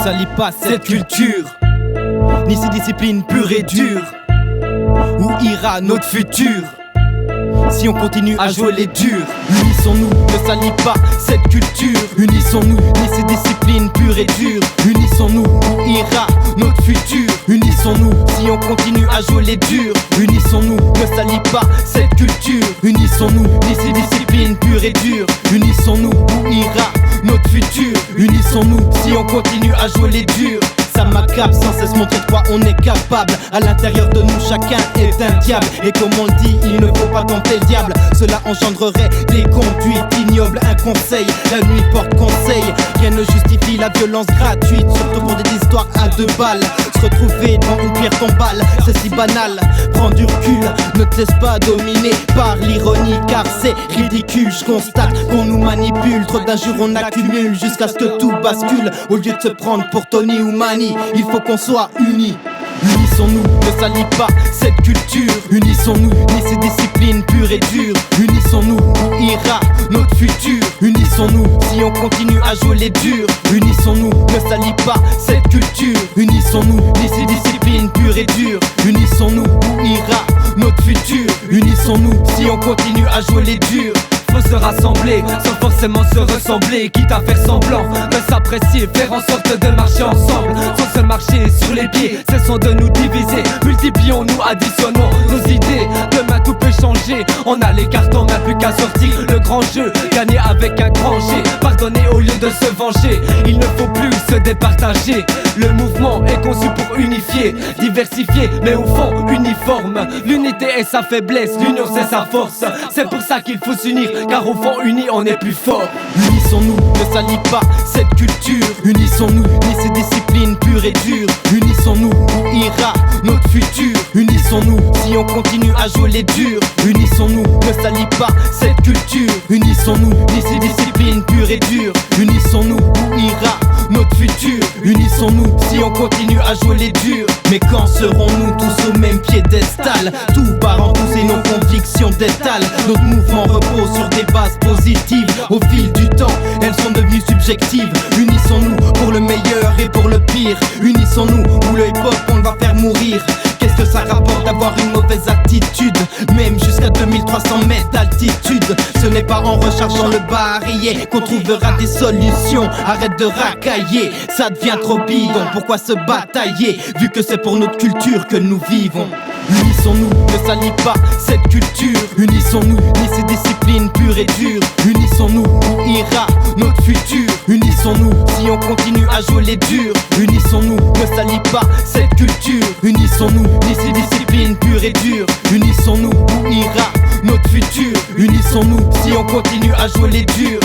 salit pas cette culture, ni ces disciplines pures et dures. Où ira notre futur si on continue à jouer les durs? Unissons-nous, ne salis pas cette culture. Unissons-nous, ni ces disciplines pures et dures. Unissons-nous, où ira notre futur? Unissons-nous, si on continue à jouer les durs. Unissons-nous, ne salis pas cette culture. Unissons-nous, ni ces disciplines pures et dures. Unissons-nous, où ira notre futur? Unissons-nous, si on continue à jouer les durs. Ça m'accable sans cesse montrer de quoi on est capable. À l'intérieur de nous chacun est un diable. Et comme on le dit, il ne faut pas tenter le diable. Cela engendrerait des conduites ignobles. Un conseil, la nuit porte conseil. Rien ne justifie la violence gratuite, surtout pour des histoires à 2 balles. Se retrouver devant une pierre tombale, c'est si banal. Prends du recul, ne te laisse pas dominer par l'ironie, car c'est ridicule. Je constate qu'on nous manipule, trop d'injures on accumule, jusqu'à ce que tout bascule. Au lieu de se prendre pour Tony ou Manny, il faut qu'on soit unis. Unissons-nous, ne salis pas cette culture. Unissons-nous, ni ces disciplines pures et dures. Unissons-nous, où ira notre futur? Unissons-nous, si on continue à jouer les durs. Unissons-nous, ne salis pas cette culture. Unissons-nous, ni ces disciplines pures et dures. Unissons-nous, où ira notre futur? Unissons-nous, si on continue à jouer les durs. Faut se rassembler, sans forcément se ressembler, quitte à faire semblant de s'apprécier, faire en sorte de marcher ensemble, sans se marcher sur les pieds. Cessons de nous diviser, multiplions-nous, additionnons nos idées. Demain tout peut changer, on a les cartes en main, plus qu'à sortir le grand jeu, gagner avec un grand G, pardonner au lieu de se venger. Il ne faut plus se départager, le mouvement est conçu pour unifier, diversifier, mais au fond uniforme. L'unité est sa faiblesse, l'union c'est sa force. C'est pour ça qu'il faut s'unir, car au fond unis on est plus fort. Unissons-nous, ne salis pas cette culture. Unissons-nous, ni ces disciplines pures et dures. Unissons-nous, où ira notre futur? Unissons-nous, si on continue à jouer les durs. Unissons-nous, ne salis pas cette culture. Unissons-nous, ni ces disciplines pures et dures. Unissons-nous, où ira notre futur? Unissons-nous, si on continue à jouer les durs. Mais quand serons-nous tous au même piédestal? Tout part en tous et nos convictions d'étal. Notre mouvement repose sur des bases positives. Au fil du temps, elles sont devenues subjectives. Unissons-nous pour le meilleur et pour le pire. Unissons-nous ou le hip-hop on va faire mourir. Qu'est-ce que ça rapporte d'avoir une mauvaise attitude? Même jusqu'à 2300 mètres d'altitude. Ce n'est pas en recherchant le barillet qu'on trouvera des solutions. Arrête de racailler, ça devient trop bidon. Pourquoi se batailler, vu que c'est pour notre culture que nous vivons? Unissons-nous, ne salis pas cette culture. Unissons-nous, ni ces disciplines pures et dures. Unissons-nous, où ira notre futur? Unissons-nous, si on continue à jouer les durs. Unissons-nous, ne salis pas cette culture. Unissons-nous, ni ces disciplines pures et dures. Unissons-nous, où ira notre futur? Unissons-nous, si on continue à jouer les durs.